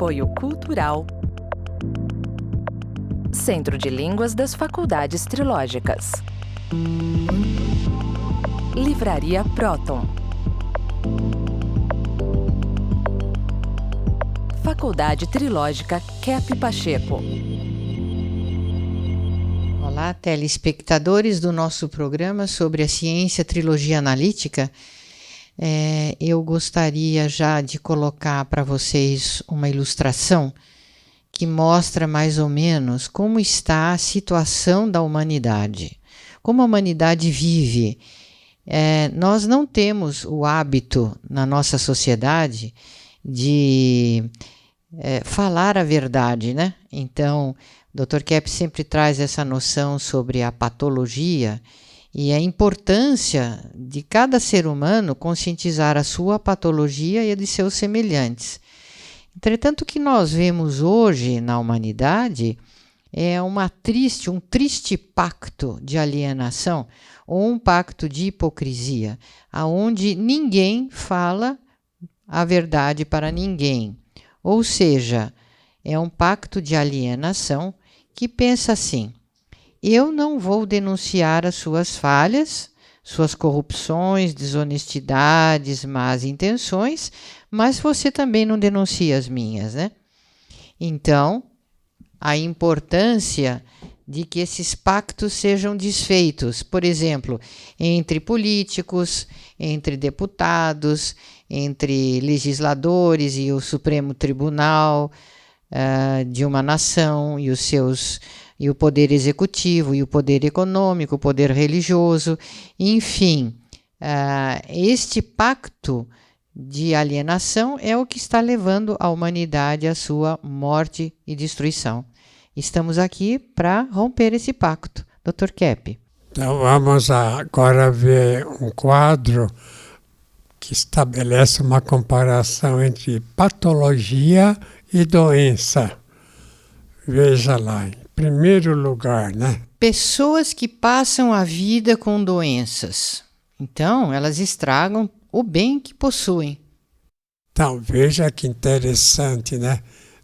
Apoio Cultural. Centro de Línguas das Faculdades Trilógicas. Livraria Próton. Faculdade Trilógica Kep Pacheco. Olá, telespectadores do nosso programa sobre a ciência trilogia analítica. Eu gostaria já de colocar para vocês uma ilustração que mostra mais ou menos como está a situação da humanidade, como a humanidade vive. Nós não temos o hábito na nossa sociedade de falar a verdade, né? Então, o Dr. Kep sempre traz essa noção sobre a patologia e a importância de cada ser humano conscientizar a sua patologia e a de seus semelhantes. Entretanto, o que nós vemos hoje na humanidade é um triste pacto de alienação ou um pacto de hipocrisia, onde ninguém fala a verdade para ninguém. Ou seja, é um pacto de alienação que pensa assim: eu não vou denunciar as suas falhas, suas corrupções, desonestidades, más intenções, mas você também não denuncia as minhas, né? Então, a importância de que esses pactos sejam desfeitos, por exemplo, entre políticos, entre deputados, entre legisladores e o Supremo Tribunal de uma nação e o poder executivo, e o poder econômico, o poder religioso, enfim, este pacto de alienação é o que está levando a humanidade à sua morte e destruição. Estamos aqui para romper esse pacto. Dr. Kep. Então vamos agora ver um quadro que estabelece uma comparação entre patologia e doença. Veja lá, em primeiro lugar, né? Pessoas que passam a vida com doenças. Então, elas estragam o bem que possuem. Então, veja que interessante, né?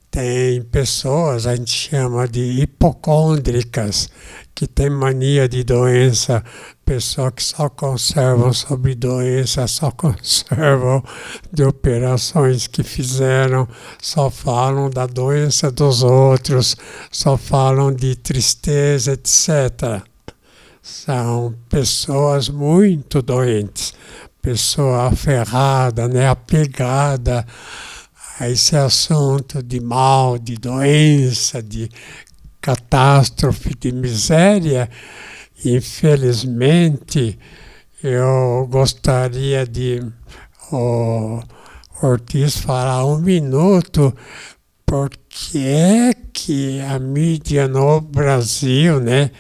Tem pessoas, a gente chama de hipocôndricas, que tem mania de doença, pessoas que só conservam sobre doença, só conservam de operações que fizeram, só falam da doença dos outros, só falam de tristeza, etc. São pessoas muito doentes, pessoa aferrada, né, apegada a esse assunto de mal, de doença, de catástrofe, de miséria. Infelizmente, eu gostaria de o Ortiz falar um minuto porque é que a mídia no Brasil, né,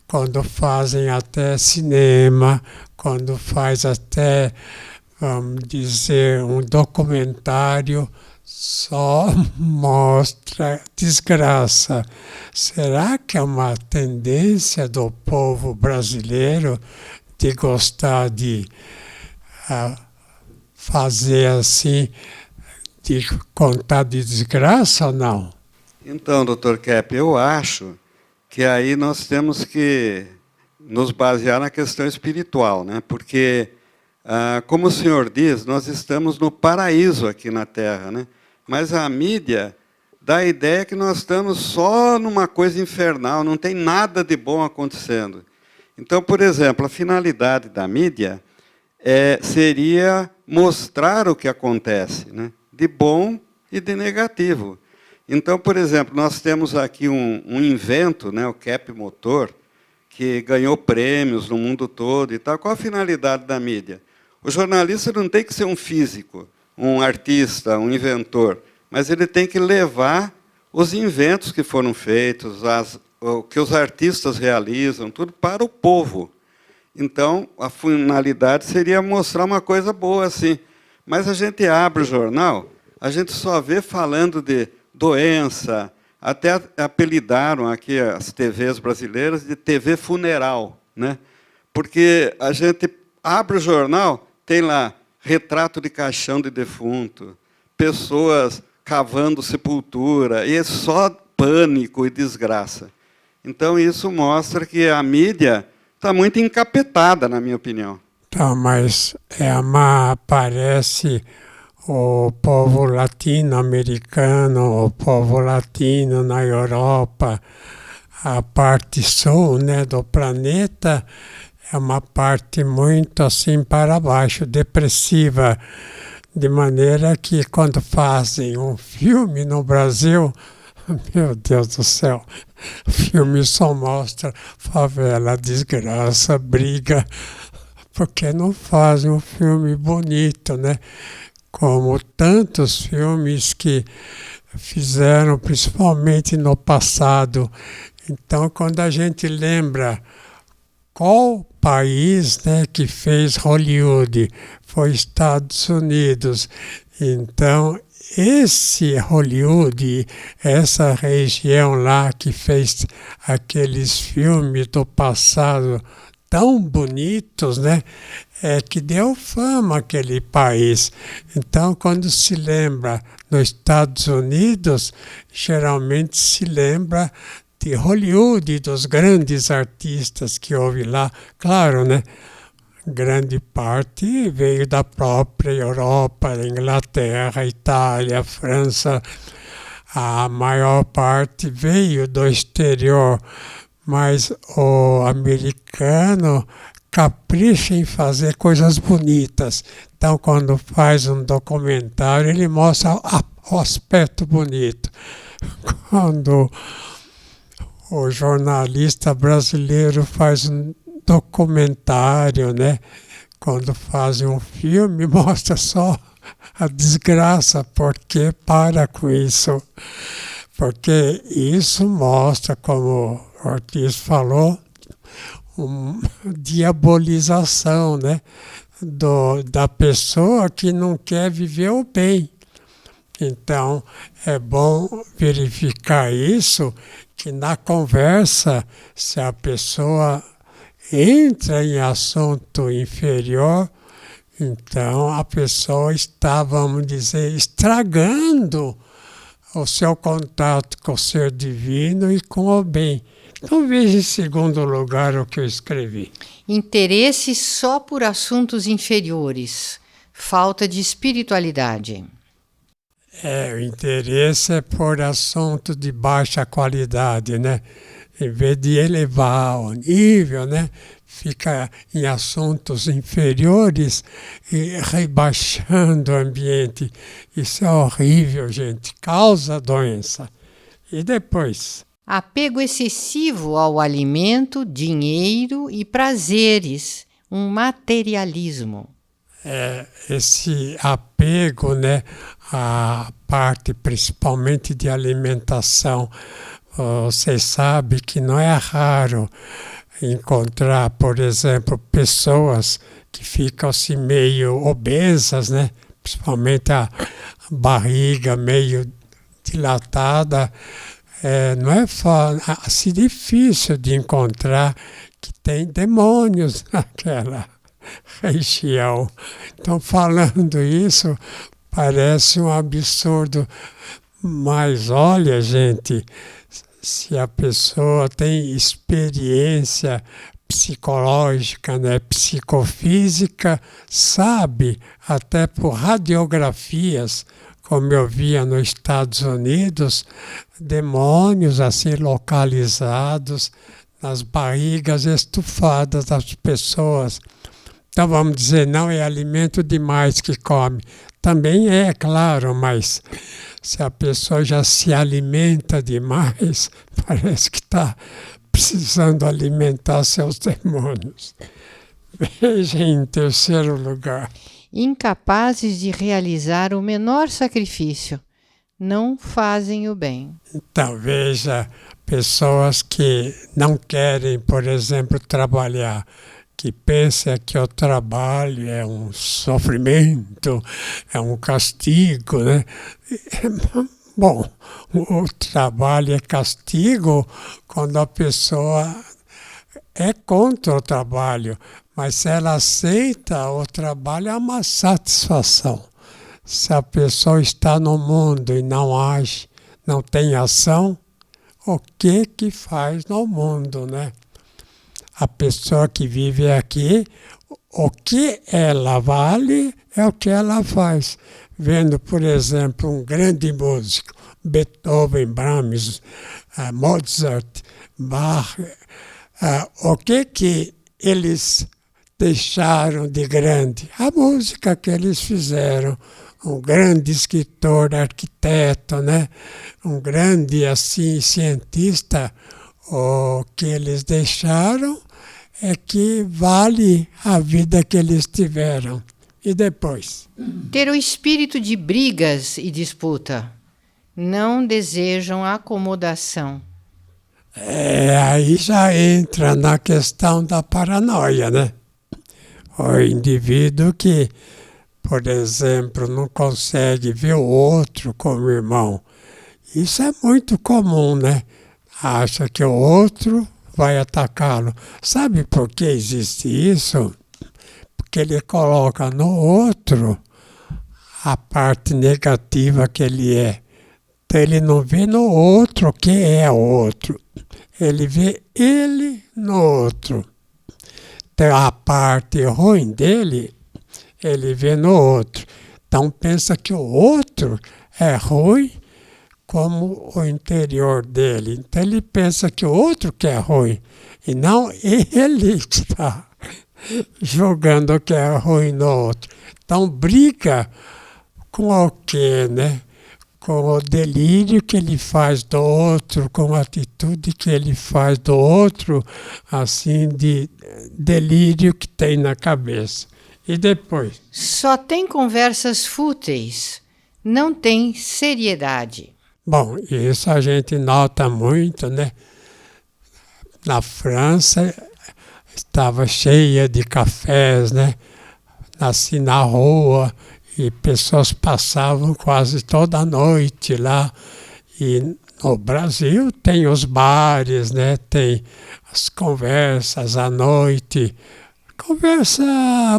quando fazem até cinema, quando faz até, vamos dizer, um documentário, só mostra desgraça. Será que é uma tendência do povo brasileiro de gostar de fazer assim, de contar de desgraça ou não? Então, Dr. Kep, eu acho que aí nós temos que nos basear na questão espiritual, né? Porque, como o senhor diz, nós estamos no paraíso aqui na Terra, né? Mas a mídia dá a ideia que nós estamos só numa coisa infernal, não tem nada de bom acontecendo. Então, por exemplo, a finalidade da mídia seria mostrar o que acontece, né? De bom e de negativo. Então, por exemplo, nós temos aqui um invento, né, o Kep Motor, que ganhou prêmios no mundo todo e tal. Qual a finalidade da mídia? O jornalista não tem que ser um físico, um artista, um inventor, mas ele tem que levar os inventos que foram feitos, o que os artistas realizam, tudo para o povo. Então, a finalidade seria mostrar uma coisa boa assim. Mas a gente abre o jornal, a gente só vê falando de doença, até apelidaram aqui as TVs brasileiras de TV funeral, né? Porque a gente abre o jornal, tem lá retrato de caixão de defunto, pessoas cavando sepultura, e é só pânico e desgraça. Então, isso mostra que a mídia está muito encapetada, na minha opinião. Então, mas parece o povo latino-americano, o povo latino na Europa, a parte sul, né, do planeta, é uma parte muito assim para baixo, depressiva, de maneira que quando fazem um filme no Brasil, meu Deus do céu, o filme só mostra favela, desgraça, briga, porque não fazem um filme bonito, né? Como tantos filmes que fizeram, principalmente no passado. Então, quando a gente lembra qual país, né, que fez Hollywood, foi Estados Unidos. Então, esse Hollywood, essa região lá que fez aqueles filmes do passado tão bonitos, né, é que deu fama àquele país. Então, quando se lembra nos Estados Unidos, geralmente se lembra de Hollywood, dos grandes artistas que houve lá. Claro, né? Grande parte veio da própria Europa, Inglaterra, Itália, França. A maior parte veio do exterior, mas o americano capricha em fazer coisas bonitas. Então, quando faz um documentário, ele mostra o aspecto bonito. Quando o jornalista brasileiro faz um documentário, né? Quando faz um filme, mostra só a desgraça. Porque para com isso? Porque isso mostra, como o Ortiz falou, uma diabolização, né? Da pessoa que não quer viver o bem. Então, é bom verificar isso, que na conversa, se a pessoa entra em assunto inferior, então a pessoa está, vamos dizer, estragando o seu contato com o ser divino e com o bem. Então veja em segundo lugar o que eu escrevi. Interesse só por assuntos inferiores, falta de espiritualidade. O interesse é por assunto de baixa qualidade, né? Em vez de elevar o nível, né? Fica em assuntos inferiores e rebaixando o ambiente. Isso é horrível, gente. Causa doença. E depois? Apego excessivo ao alimento, dinheiro e prazeres. Um materialismo. Esse apego, né, à parte principalmente de alimentação. Você sabe que não é raro encontrar, por exemplo, pessoas que ficam assim meio obesas, né? Principalmente a barriga meio dilatada. Não é assim difícil de encontrar que tem demônios naquela região. Então, falando isso, parece um absurdo, mas olha, gente, se a pessoa tem experiência psicológica, né, psicofísica, sabe, até por radiografias, como eu via nos Estados Unidos, demônios assim localizados nas barrigas estufadas das pessoas. Então vamos dizer, não é alimento demais que come. Também é, claro, mas se a pessoa já se alimenta demais, parece que está precisando alimentar seus demônios. Veja em terceiro lugar. Incapazes de realizar o menor sacrifício, não fazem o bem. Então, veja, pessoas que não querem, por exemplo, trabalhar, que pensam que o trabalho é um sofrimento, é um castigo, né? Bom, o trabalho é castigo quando a pessoa é contra o trabalho, mas se ela aceita o trabalho é uma satisfação. Se a pessoa está no mundo e não age, não tem ação, o que faz no mundo, né? A pessoa que vive aqui, o que ela vale é o que ela faz. Vendo, por exemplo, um grande músico, Beethoven, Brahms, Mozart, Bach, o que eles deixaram de grande? A música que eles fizeram. Um grande escritor, arquiteto, né? Um grande assim, cientista, o que eles deixaram é que vale a vida que eles tiveram. E depois? Ter o espírito de brigas e disputa. Não desejam acomodação. Aí já entra na questão da paranoia, né? O indivíduo que, por exemplo, não consegue ver o outro como irmão. Isso é muito comum, né? Acha que o outro vai atacá-lo. Sabe por que existe isso? Porque ele coloca no outro a parte negativa que ele é. Então ele não vê no outro o que é o outro. Ele vê ele no outro. Então a parte ruim dele, ele vê no outro. Então pensa que o outro é ruim como o interior dele. Então ele pensa que o outro que é ruim e não ele que está jogando o que é ruim no outro. Então briga com o quê, né? Com o delírio que ele faz do outro, com a atitude que ele faz do outro, assim, de delírio que tem na cabeça. E depois? Só tem conversas fúteis, não tem seriedade. Bom, isso a gente nota muito, né? Na França estava cheia de cafés, né? Assim na rua, e pessoas passavam quase toda a noite lá. E no Brasil tem os bares, né? Tem as conversas à noite. Conversa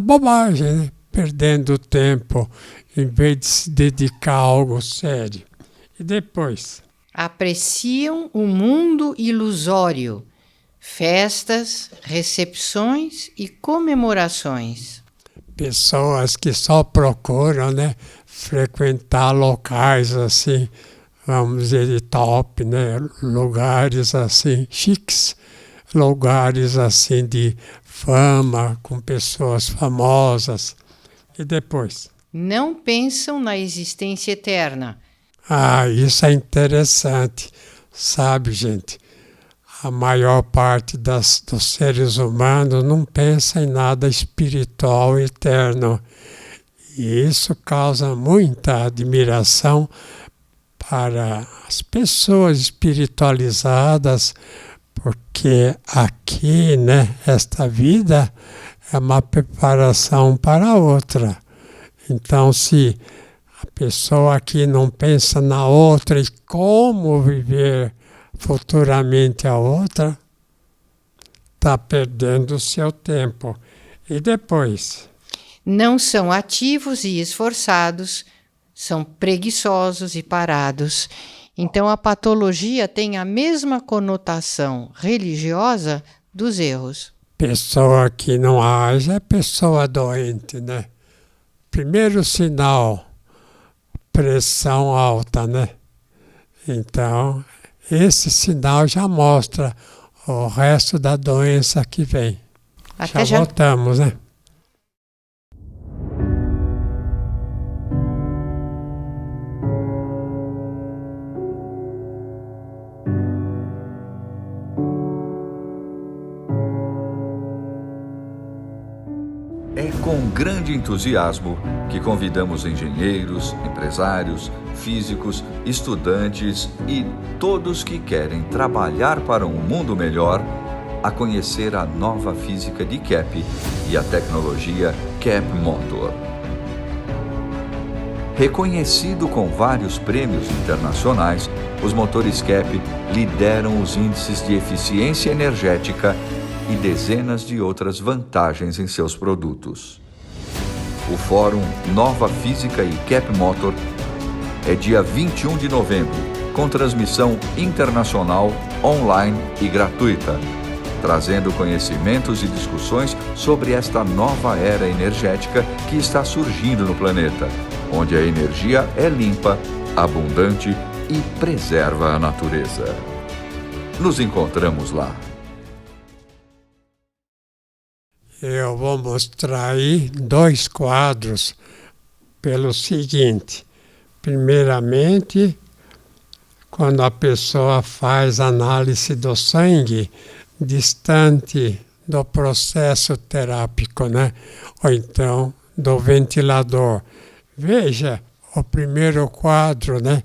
bobagem, né? Perdendo tempo, em vez de se dedicar a algo sério. E depois? Apreciam o mundo ilusório, festas, recepções e comemorações. Pessoas que só procuram, né, frequentar locais assim, vamos dizer, de top, né, lugares assim chiques, lugares assim de fama, com pessoas famosas. E depois? Não pensam na existência eterna. Isso é interessante. Sabe, gente, a maior parte dos seres humanos não pensa em nada espiritual eterno. E isso causa muita admiração para as pessoas espiritualizadas, porque aqui, né, esta vida é uma preparação para a outra. Então, se a pessoa aqui não pensa na outra e como viver futuramente a outra, está perdendo o seu tempo. E depois? Não são ativos e esforçados, são preguiçosos e parados. Então a patologia tem a mesma conotação religiosa dos erros. Pessoa que não age é pessoa doente, né? Primeiro sinal, pressão alta, né? Então, esse sinal já mostra o resto da doença que vem. Até já. Voltamos, né? É com grande entusiasmo que convidamos engenheiros, empresários, físicos, estudantes e todos que querem trabalhar para um mundo melhor a conhecer a nova física de Kepler e a tecnologia Kepler Motor. Reconhecido com vários prêmios internacionais, os motores Kepler lideram os índices de eficiência energética e dezenas de outras vantagens em seus produtos. o Fórum Nova Física e Cap Motor é dia 21 de novembro, com transmissão internacional, online e gratuita, trazendo conhecimentos e discussões sobre esta nova era energética que está surgindo no planeta, onde a energia é limpa, abundante e preserva a natureza. Nos encontramos lá. Eu vou mostrar aí 2 quadros pelo seguinte. Primeiramente, quando a pessoa faz análise do sangue distante do processo terápico, né? Ou então do ventilador. Veja o primeiro quadro, né?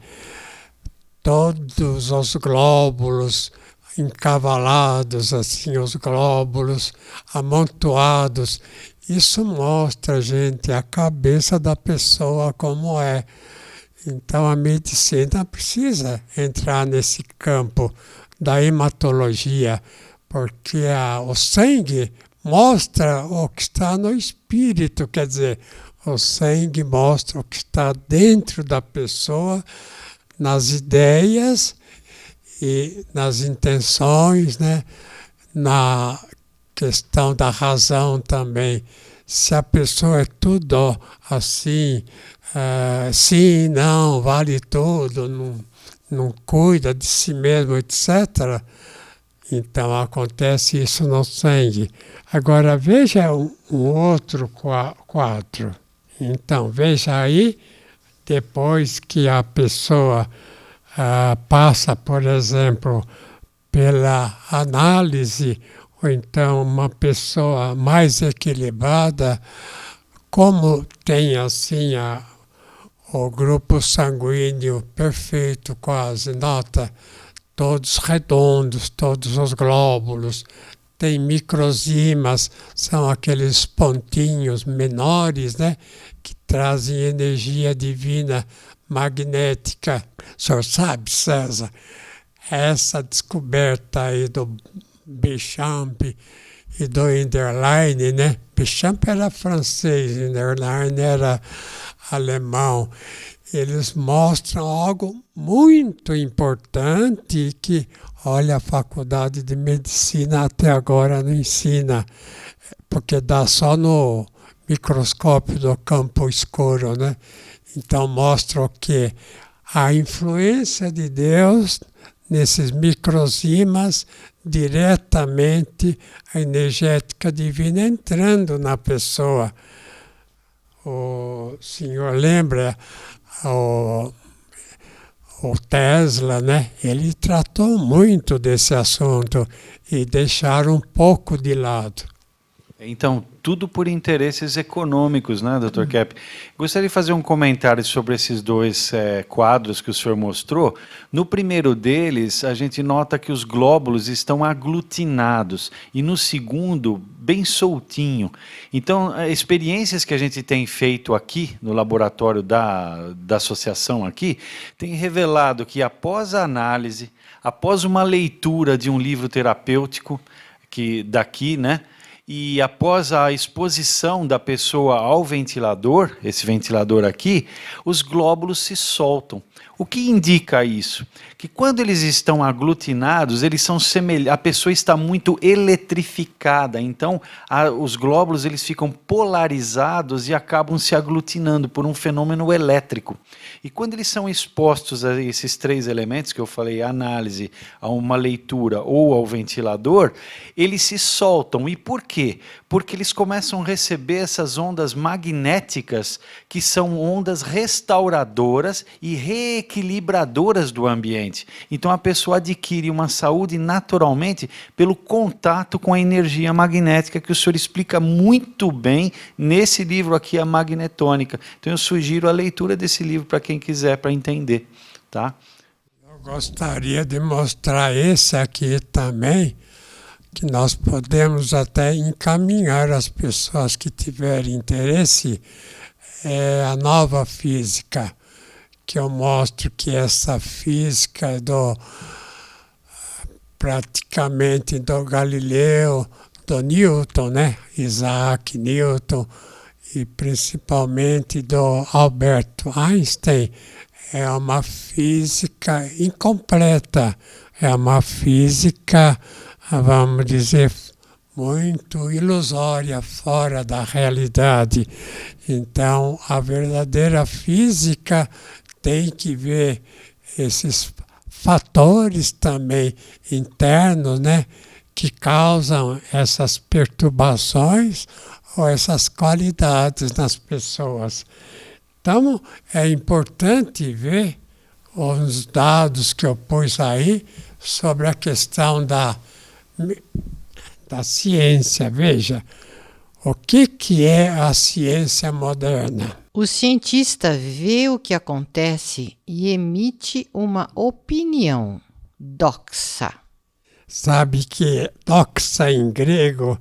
Todos os glóbulos encavalados, assim, os glóbulos amontoados. Isso mostra, gente, a cabeça da pessoa como é. Então a medicina precisa entrar nesse campo da hematologia, porque o sangue mostra o que está no espírito, quer dizer, o sangue mostra o que está dentro da pessoa, nas ideias e nas intenções, né? Na questão da razão também. Se a pessoa é tudo assim, sim, não, vale tudo, não cuida de si mesmo, etc., então acontece isso no sangue. Agora veja um outro quadro. Então veja aí, depois que a pessoa passa, por exemplo, pela análise, ou então uma pessoa mais equilibrada, como tem assim o grupo sanguíneo perfeito quase, nota, todos redondos, todos os glóbulos, tem microzimas, são aqueles pontinhos menores, né, que trazem energia divina magnética. O senhor sabe, César, essa descoberta aí do Béchamp e do Enderlein, né? Béchamp era francês, Enderlein era alemão. Eles mostram algo muito importante que, olha, a faculdade de medicina até agora não ensina, porque dá só no microscópio do campo escuro, né? Então mostra o quê? A influência de Deus nesses microzimas, diretamente a energética divina entrando na pessoa. O senhor lembra o Tesla, né? Ele tratou muito desse assunto e deixaram um pouco de lado. Então, tudo por interesses econômicos, né, Dr. Kepp? Gostaria de fazer um comentário sobre esses 2 quadros que o senhor mostrou. No primeiro deles, a gente nota que os glóbulos estão aglutinados, e no segundo, bem soltinho. Então, experiências que a gente tem feito aqui, no laboratório da associação aqui, tem revelado que após a análise, após uma leitura de um livro terapêutico, daqui, né, e após a exposição da pessoa ao ventilador, esse ventilador aqui, os glóbulos se soltam. O que indica isso? Que quando eles estão aglutinados, eles são a pessoa está muito eletrificada, então os glóbulos eles ficam polarizados e acabam se aglutinando por um fenômeno elétrico. E quando eles são expostos a esses 3 elementos que eu falei, a análise, a uma leitura ou ao ventilador, eles se soltam. E por quê? Porque eles começam a receber essas ondas magnéticas, que são ondas restauradoras e reequilibradoras do ambiente. Então a pessoa adquire uma saúde naturalmente pelo contato com a energia magnética, que o senhor explica muito bem nesse livro aqui, A Magnetônica. Então eu sugiro a leitura desse livro para quem quiser, para entender. Tá? Eu gostaria de mostrar esse aqui também, que nós podemos até encaminhar as pessoas que tiverem interesse, a Nova Física, que eu mostro que essa física praticamente do Galileu, do Newton, né? Isaac Newton, e principalmente do Albert Einstein, é uma física incompleta, é uma física, vamos dizer, muito ilusória, fora da realidade. Então, a verdadeira física tem que ver esses fatores também internos, né, que causam essas perturbações ou essas qualidades nas pessoas. Então, é importante ver os dados que eu pus aí sobre a questão da ciência. Veja, o que é a ciência moderna? O cientista vê o que acontece e emite uma opinião, doxa. Sabe que doxa em grego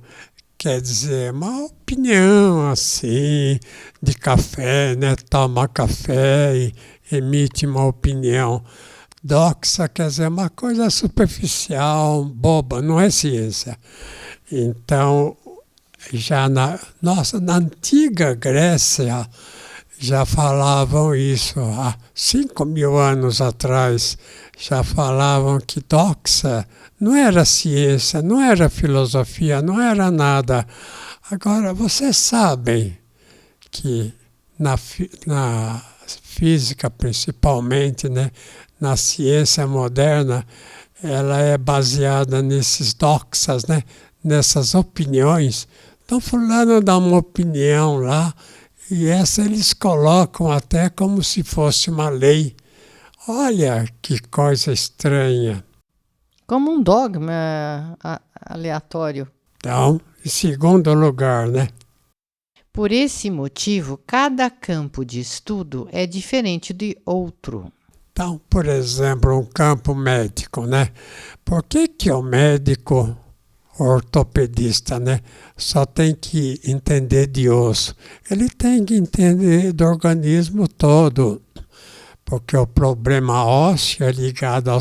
quer dizer uma opinião assim, de café, né? Toma café e emite uma opinião. Doxa quer dizer uma coisa superficial, boba, não é ciência. Então, já na antiga Grécia, já falavam isso, há 5.000 anos atrás, já falavam que doxa não era ciência, não era filosofia, não era nada. Agora, vocês sabem que na física, principalmente, né, na ciência moderna, ela é baseada nesses doxas, né, nessas opiniões. Então, fulano dá uma opinião lá, e essa eles colocam até como se fosse uma lei. Olha que coisa estranha. Como um dogma aleatório. Então, em segundo lugar, né? Por esse motivo, cada campo de estudo é diferente de outro. Então, por exemplo, um campo médico, né? Por que o médico ortopedista, né, só tem que entender de osso? Ele tem que entender do organismo todo, porque o problema ósseo é ligado ao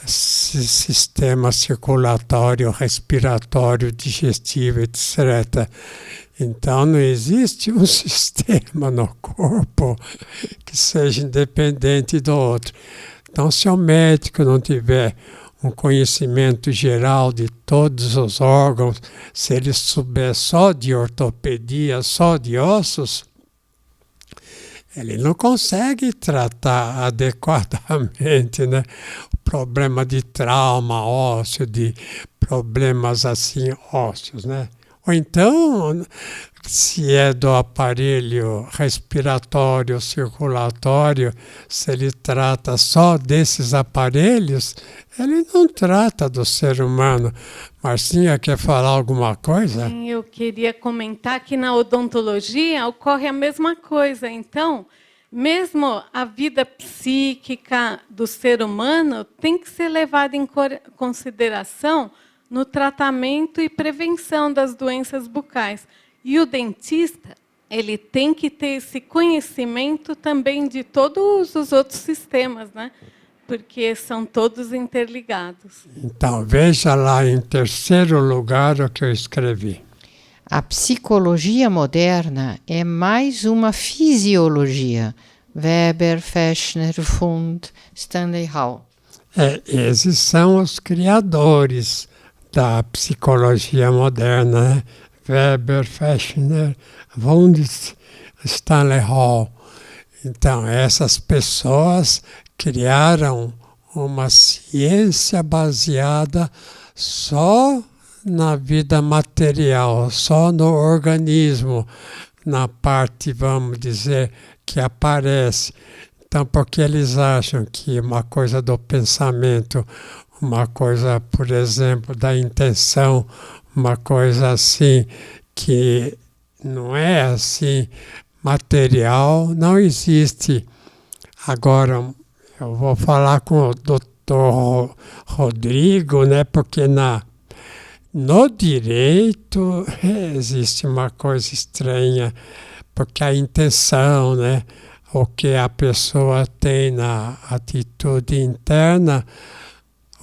sistema circulatório, respiratório, digestivo, etc. Então, não existe um sistema no corpo que seja independente do outro. Então, se o médico não tiver um conhecimento geral de todos os órgãos, se ele souber só de ortopedia, só de ossos, ele não consegue tratar adequadamente, né, o problema de trauma ósseo, de problemas assim ósseos, né? Ou então, se é do aparelho respiratório, circulatório, se ele trata só desses aparelhos, ele não trata do ser humano. Marcinha, quer falar alguma coisa? Sim, eu queria comentar que na odontologia ocorre a mesma coisa. Então, mesmo a vida psíquica do ser humano tem que ser levada em consideração no tratamento e prevenção das doenças bucais. E o dentista, ele tem que ter esse conhecimento também de todos os outros sistemas, né? Porque são todos interligados. Então, veja lá em terceiro lugar o que eu escrevi. A psicologia moderna é mais uma fisiologia. Weber, Fechner, Wundt, Stanley Hall. Esses são os criadores da psicologia moderna, né? Weber, Fechner, Wundt, Stanley Hall. Então, essas pessoas criaram uma ciência baseada só na vida material, só no organismo, na parte, vamos dizer, que aparece. Então, porque eles acham que uma coisa do pensamento, uma coisa, por exemplo, da intenção, uma coisa assim, que não é assim material, não existe. Agora, eu vou falar com o doutor Rodrigo, né, porque no direito existe uma coisa estranha, porque a intenção, né, o que a pessoa tem na atitude interna,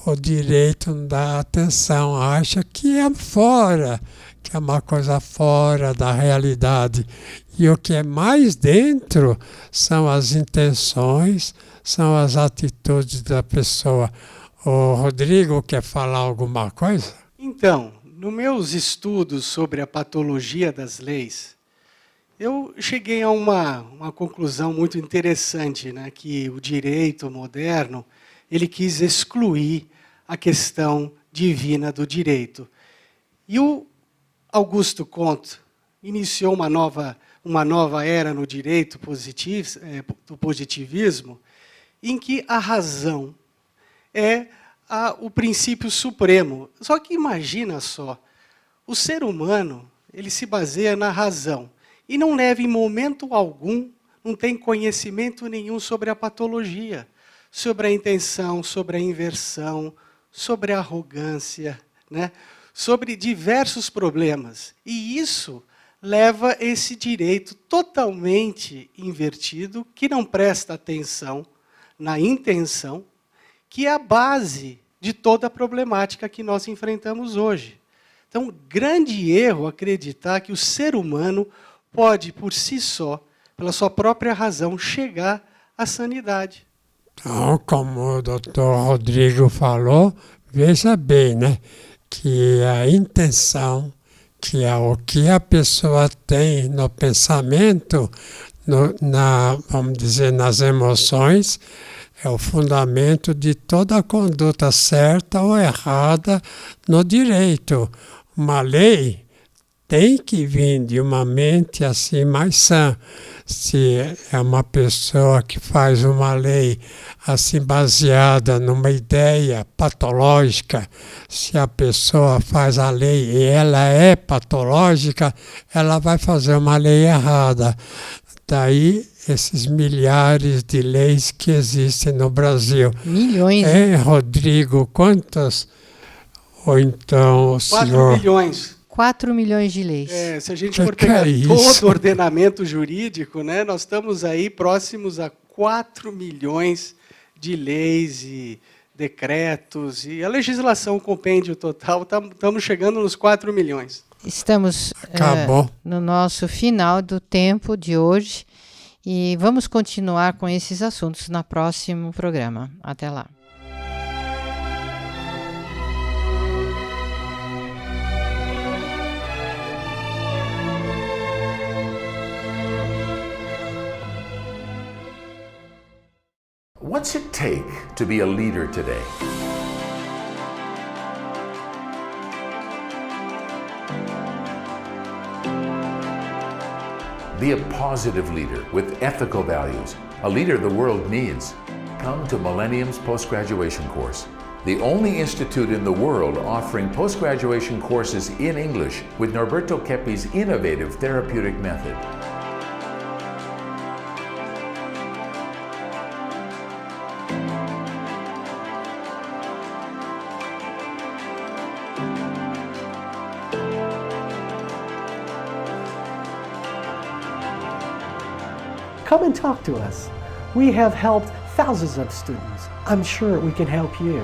o direito não dá atenção, acha que é fora, que é uma coisa fora da realidade. E o que é mais dentro são as intenções, são as atitudes da pessoa. O Rodrigo quer falar alguma coisa? Então, nos meus estudos sobre a patologia das leis, eu cheguei a uma conclusão muito interessante, né, que o direito moderno ele quis excluir a questão divina do direito. E o Augusto Comte iniciou uma nova era no direito do positivismo, em que a razão é o princípio supremo. Só que imagina só, o ser humano ele se baseia na razão e não leva em momento algum, não tem conhecimento nenhum sobre a patologia, sobre a intenção, sobre a inversão, sobre a arrogância, né? Sobre diversos problemas. E isso leva esse direito totalmente invertido, que não presta atenção na intenção, que é a base de toda a problemática que nós enfrentamos hoje. Então, grande erro acreditar que o ser humano pode, por si só, pela sua própria razão, chegar à sanidade. Então, como o doutor Rodrigo falou, veja bem, né, que a intenção, que é o que a pessoa tem no pensamento, vamos dizer, nas emoções, é o fundamento de toda a conduta certa ou errada no direito. Uma lei tem que vir de uma mente assim mais sã. Se é uma pessoa que faz uma lei assim baseada numa ideia patológica, se a pessoa faz a lei e ela é patológica, ela vai fazer uma lei errada. Daí esses milhares de leis que existem no Brasil. Milhões. Rodrigo, quantas? Ou então o 4 senhor... milhões. 4 milhões de leis. Se a gente for pegar todo o ordenamento jurídico, né, nós estamos aí próximos a 4 milhões de leis e decretos. E a legislação, o compêndio total, estamos chegando nos 4 milhões. Estamos no nosso final do tempo de hoje e vamos continuar com esses assuntos no próximo programa. Até lá. What's it take to be a leader today? Be a positive leader with ethical values, a leader the world needs. Come to Millennium's post-graduation course, the only institute in the world offering post-graduation courses in English with Norberto Keppe's innovative therapeutic method. Come and talk to us. We have helped thousands of students. I'm sure we can help you.